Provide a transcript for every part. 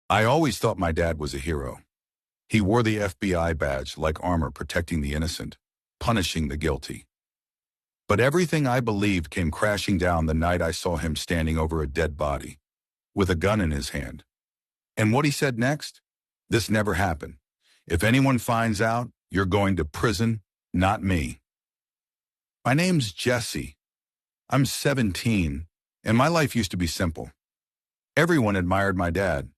I always thought my dad was a hero. He wore the FBI badge like armor protecting the innocent, punishing the guilty. But everything I believed came crashing down the night I saw him standing over a dead body, with a gun in his hand. And what he said next? This never happened. If anyone finds out, you're going to prison, not me. My name's Jesse. I'm 17, and my life used to be simple. Everyone admired my dad.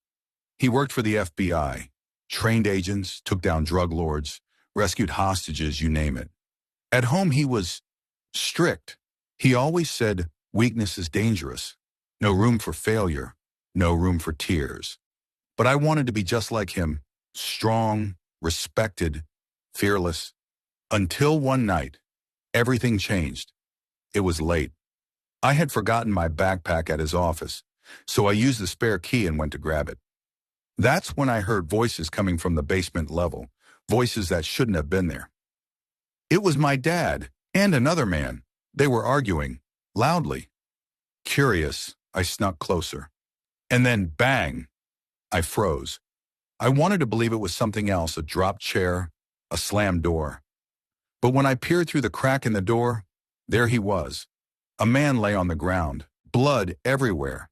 He worked for the FBI, trained agents, took down drug lords, rescued hostages, you name it. At home, he was strict. He always said, weakness is dangerous. No room for failure. No room for tears. But I wanted to be just like him, strong, respected, fearless. Until one night, everything changed. It was late. I had forgotten my backpack at his office, so I used the spare key and went to grab it. That's when I heard voices coming from the basement level, voices that shouldn't have been there. It was my dad and another man. They were arguing, loudly. Curious, I snuck closer. And then bang! I froze. I wanted to believe it was something else, a dropped chair, a slammed door. But when I peered through the crack in the door, there he was. A man lay on the ground, blood everywhere.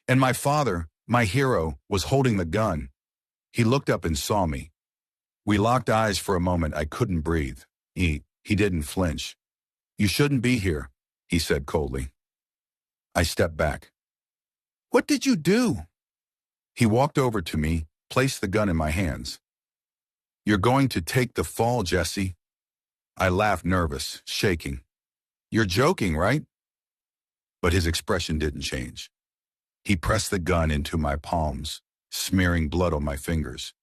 And my father, my hero, was holding the gun. He looked up and saw me. We locked eyes for a moment. I couldn't breathe. He didn't flinch. You shouldn't be here, he said coldly. I stepped back. What did you do? He walked over to me, placed the gun in my hands. You're going to take the fall, Jesse. I laughed, nervous, shaking. You're joking, right? But his expression didn't change. He pressed the gun into my palms, smearing blood on my fingers.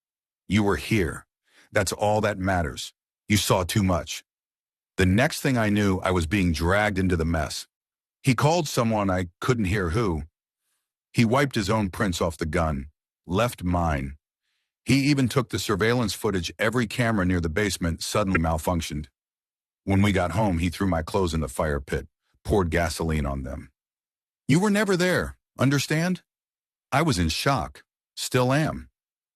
You were here. That's all that matters. You saw too much. The next thing I knew, I was being dragged into the mess. He called someone, I couldn't hear who. He wiped his own prints off the gun, left mine. He even took the surveillance footage. Every camera near the basement suddenly malfunctioned. When we got home, he threw my clothes in the fire pit, poured gasoline on them. You were never there, understand? I was in shock. Still am.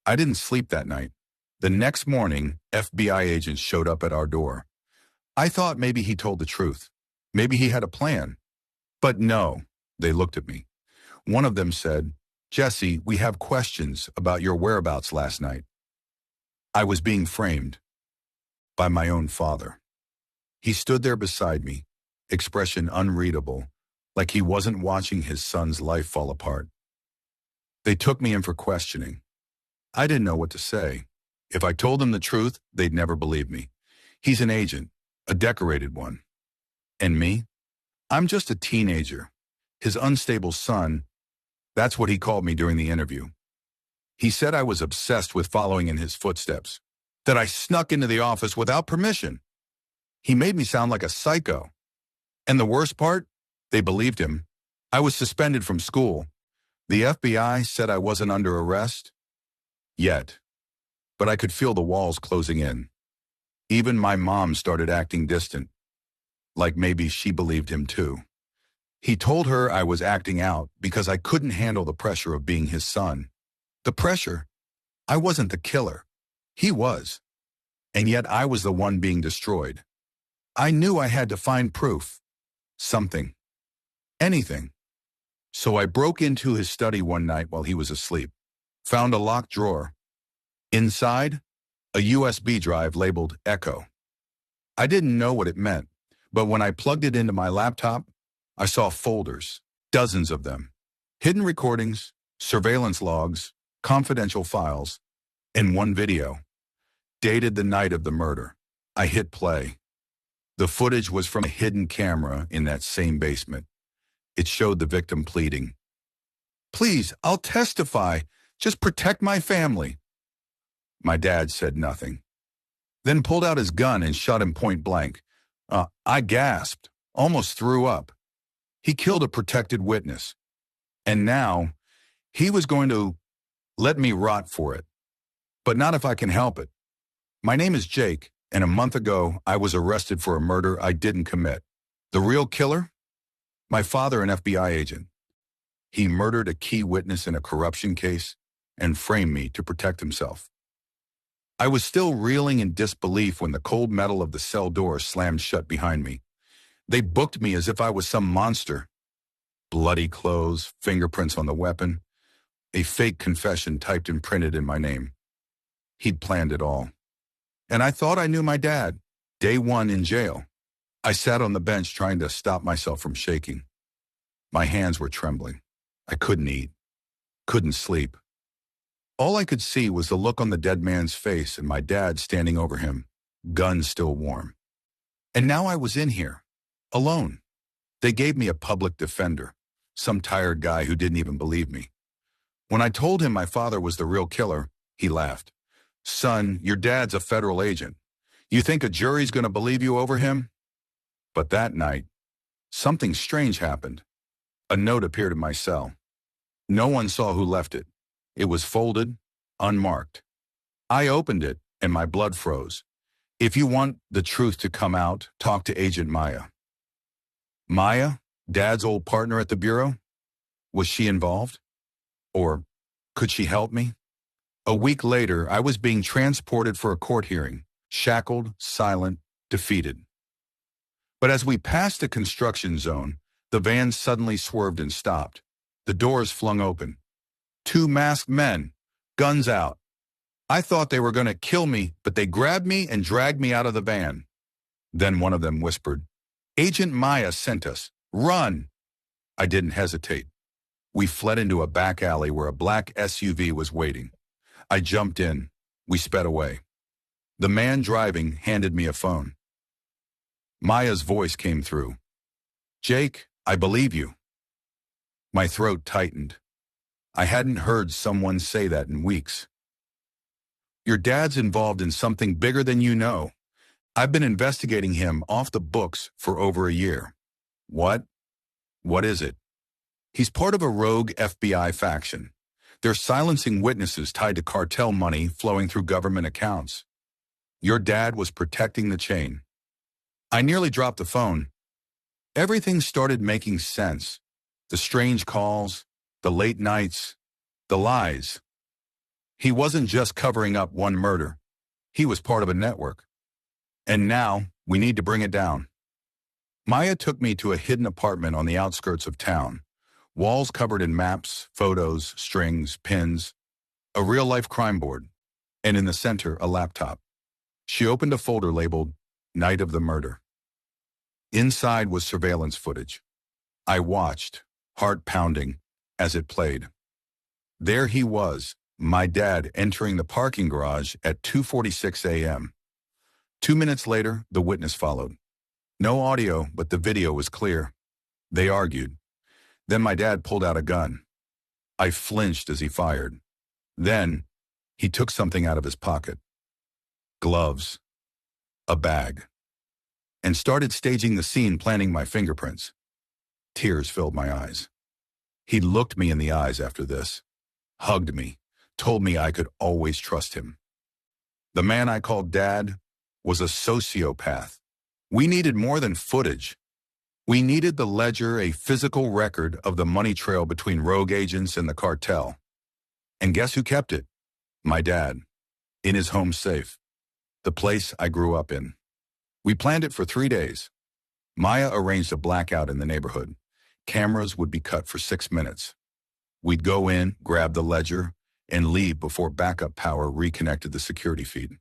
I didn't sleep that night. The next morning, FBI agents showed up at our door. I thought maybe he told the truth. Maybe he had a plan. But no, they looked at me. One of them said, Jesse, we have questions about your whereabouts last night. I was being framed by my own father. He stood there beside me, expression unreadable, like he wasn't watching his son's life fall apart. They took me in for questioning. I didn't know what to say. If I told them the truth, they'd never believe me. He's an agent, a decorated one. And me? I'm just a teenager. His unstable son, that's what he called me during the interview. He said I was obsessed with following in his footsteps, that I snuck into the office without permission. He made me sound like a psycho. And the worst part? They believed him. I was suspended from school. The FBI said I wasn't under arrest yet, but I could feel the walls closing in. Even my mom started acting distant, like maybe she believed him too. He told her I was acting out because I couldn't handle the pressure of being his son. The pressure? I wasn't the killer. He was. And yet I was the one being destroyed. I knew I had to find proof. Something. Anything. So I broke into his study one night while he was asleep. Found a locked drawer. Inside, a USB drive labeled Echo. I didn't know what it meant, but when I plugged it into my laptop, I saw folders, dozens of them. Hidden recordings, surveillance logs, confidential files, and one video. Dated the night of the murder. I hit play. The footage was from a hidden camera in that same basement. It showed the victim pleading. Please, I'll testify. Just protect my family. My dad said nothing. Then pulled out his gun and shot him point blank. I gasped, almost threw up. He killed a protected witness. And now, he was going to let me rot for it. But not if I can help it. My name is Jake, and a month ago, I was arrested for a murder I didn't commit. The real killer? My father, an FBI agent. He murdered a key witness in a corruption case, and frame me to protect himself. I was still reeling in disbelief when the cold metal of the cell door slammed shut behind me. They booked me as if I was some monster. Bloody clothes, fingerprints on the weapon, a fake confession typed and printed in my name. He'd planned it all. And I thought I knew my dad. Day one in jail. I sat on the bench trying to stop myself from shaking. My hands were trembling. I couldn't eat, couldn't sleep. All I could see was the look on the dead man's face and my dad standing over him, gun still warm. And now I was in here, alone. They gave me a public defender, some tired guy who didn't even believe me. When I told him my father was the real killer, he laughed. Son, your dad's a federal agent. You think a jury's going to believe you over him? But that night, something strange happened. A note appeared in my cell. No one saw who left it. It was folded, unmarked. I opened it, and my blood froze. If you want the truth to come out, talk to Agent Maya. Maya, Dad's old partner at the Bureau? Was she involved? Or could she help me? A week later, I was being transported for a court hearing, shackled, silent, defeated. But as we passed a construction zone, the van suddenly swerved and stopped. The doors flung open. 2 masked men, guns out. I thought they were going to kill me, but they grabbed me and dragged me out of the van. Then one of them whispered, Agent Maya sent us. Run! I didn't hesitate. We fled into a back alley where a black SUV was waiting. I jumped in. We sped away. The man driving handed me a phone. Maya's voice came through. Jake, I believe you. My throat tightened. I hadn't heard someone say that in weeks. Your dad's involved in something bigger than you know. I've been investigating him off the books for over a year. What? What is it? He's part of a rogue FBI faction. They're silencing witnesses tied to cartel money flowing through government accounts. Your dad was protecting the chain. I nearly dropped the phone. Everything started making sense. The strange calls, the late nights, the lies. He wasn't just covering up one murder. He was part of a network. And now, we need to bring it down. Maya took me to a hidden apartment on the outskirts of town. Walls covered in maps, photos, strings, pins, a real-life crime board, and in the center, a laptop. She opened a folder labeled Night of the Murder. Inside was surveillance footage. I watched, heart pounding, as it played. There he was, my dad entering the parking garage at 2:46 a.m. 2 minutes later, the witness followed. No audio, but the video was clear. They argued. Then my dad pulled out a gun. I flinched as he fired. Then, he took something out of his pocket. Gloves. A bag. And started staging the scene, planting my fingerprints. Tears filled my eyes. He looked me in the eyes after this, hugged me, told me I could always trust him. The man I called Dad was a sociopath. We needed more than footage. We needed the ledger, a physical record of the money trail between rogue agents and the cartel. And guess who kept it? My dad, in his home safe, the place I grew up in. We planned it for 3 days. Maya arranged a blackout in the neighborhood. Cameras would be cut for 6 minutes. We'd go in, grab the ledger, and leave before backup power reconnected the security feed.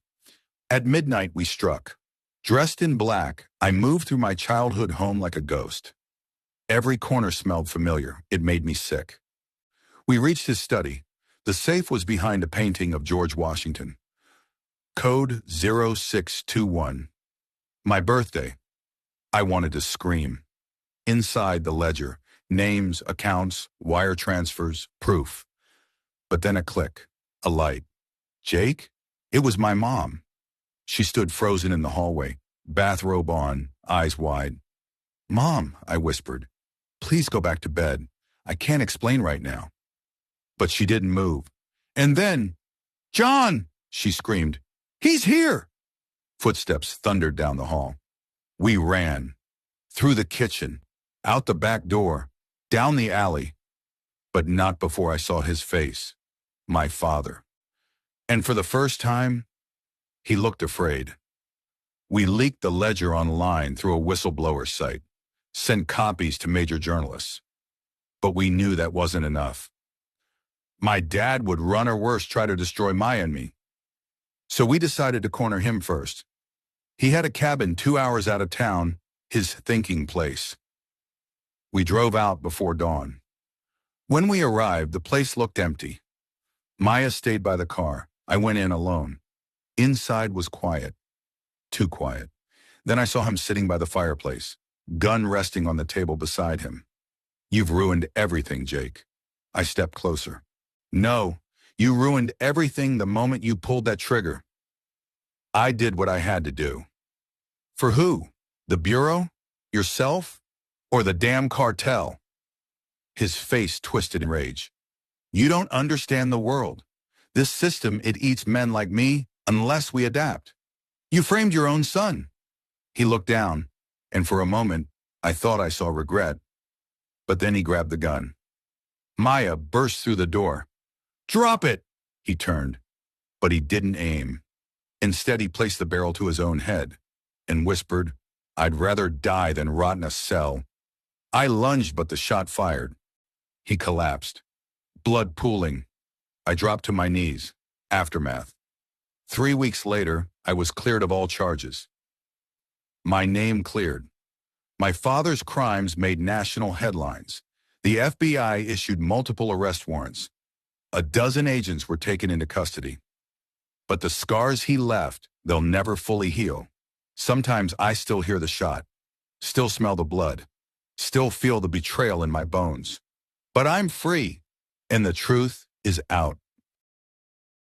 At midnight, we struck. Dressed in black, I moved through my childhood home like a ghost. Every corner smelled familiar. It made me sick. We reached his study. The safe was behind a painting of George Washington. Code 0621. My birthday. I wanted to scream. Inside the ledger, names, accounts, wire transfers, proof. But then a click, a light. Jake? It was my mom. She stood frozen in the hallway, bathrobe on, eyes wide. Mom, I whispered, please go back to bed. I can't explain right now. But she didn't move. And then, John, she screamed, he's here. Footsteps thundered down the hall. We ran, through the kitchen, out the back door, down the alley, but not before I saw his face. My father. And for the first time, he looked afraid. We leaked the ledger online through a whistleblower site, sent copies to major journalists. But we knew that wasn't enough. My dad would run or worse try to destroy Maya and me. So we decided to corner him first. He had a cabin 2 hours out of town, his thinking place. We drove out before dawn. When we arrived, the place looked empty. Maya stayed by the car. I went in alone. Inside was quiet. Too quiet. Then I saw him sitting by the fireplace, gun resting on the table beside him. You've ruined everything, Jake. I stepped closer. No, you ruined everything the moment you pulled that trigger. I did what I had to do. For who? The Bureau? Yourself? Or the damn cartel? His face twisted in rage. You don't understand the world. This system, it eats men like me unless we adapt. You framed your own son. He looked down, and for a moment, I thought I saw regret. But then he grabbed the gun. Maya burst through the door. Drop it! He turned, but he didn't aim. Instead, he placed the barrel to his own head and whispered, I'd rather die than rot in a cell. I lunged, but the shot fired. He collapsed, blood pooling. I dropped to my knees. Aftermath. 3 weeks later, I was cleared of all charges. My name cleared. My father's crimes made national headlines. The FBI issued multiple arrest warrants. A dozen agents were taken into custody. But the scars he left, they'll never fully heal. Sometimes I still hear the shot, still smell the blood, still feel the betrayal in my bones. But I'm free, and the truth is out.